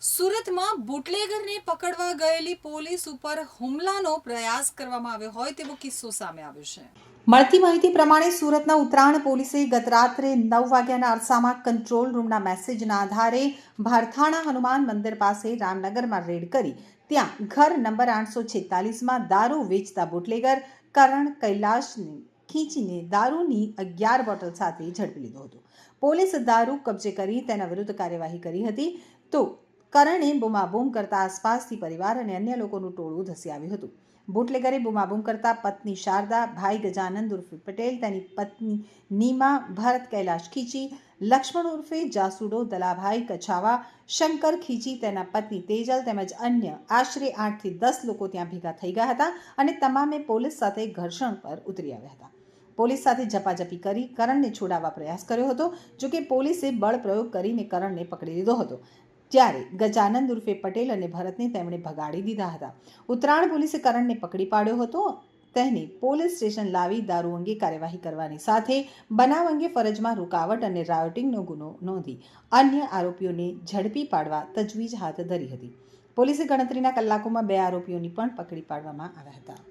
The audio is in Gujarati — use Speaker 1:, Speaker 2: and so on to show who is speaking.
Speaker 1: સુરતમાં બુટલેગરને પકડવા ગયેલી પોલીસ ઉપર હુમલાનો પ્રયાસ કરવામાં આવ્યો હોય તેવો કિસ્સો સામે આવ્યો છે। મળતી માહિતી પ્રમાણે સુરતના ઉત્તરાયણ પોલીસે ગત રાત્રે 9 વાગ્યાના અરસામાં કંટ્રોલ રૂમના મેસેજના આધારે ભારથાણા હનુમાન મંદિર પાસે રામનગરમાં રેડ કરી ત્યાં ઘર નંબર 846માં દારૂ વેચતા બુટલેગર કરણ કૈલાશને ખીંચીને દારૂની 11 બોટલ સાથે ઝડપી લીધો હતો। પોલીસ દારૂ કબજે કરી તેના વિરુદ્ધ કાર્યવાહી કરી હતી તો કરણે બૂમાબૂમ કરતા આસપાસથી પરિવાર અને અન્ય લોકોનું ટોળું ધસી આવ્યું હતું। બુટલેગરે બૂમાબૂમ કરતા પત્ની શારદા, ભાઈ ગજાનંદ ઉર્ફે પટેલ, તેની પત્ની નીમા, ભરત કૈલાશ ખીચી, લક્ષ્મણ ઉર્ફે જાસુડો, દલાભાઈ કછાવા, શંકર ખીચી, તેના પત્ની તેજલ તેમજ અન્ય આશરે 8 થી 10 લોકો ત્યાં ભેગા થઈ ગયા હતા અને તમામે પોલીસ સાથે ઘર્ષણ પર ઉતરી આવ્યા હતા। પોલીસ સાથે ઝપાઝપી કરી કરણને છોડાવવા પ્રયાસ કર્યો હતો, જોકે પોલીસે બળ પ્રયોગ કરીને કરણને પકડી લીધો હતો, જ્યારે ગજાનંદ ઉર્ફે પટેલ અને ભરતને તેમણે ભગાડી દીધા હતા। ઉત્તરાયણ પોલીસે કરણને પકડી પાડ્યો હતો, તેને પોલીસ સ્ટેશન લાવી દારૂ અંગે કાર્યવાહી કરવાની સાથે બનાવ અંગે ફરજમાં રૂકાવટ અને રાયોટિંગનો ગુનો નોંધી અન્ય આરોપીઓને ઝડપી પાડવા તજવીજ હાથ ધરી હતી। પોલીસે ગણતરીના કલાકોમાં 2 આરોપીઓને પણ પકડી પાડવામાં આવ્યા હતા।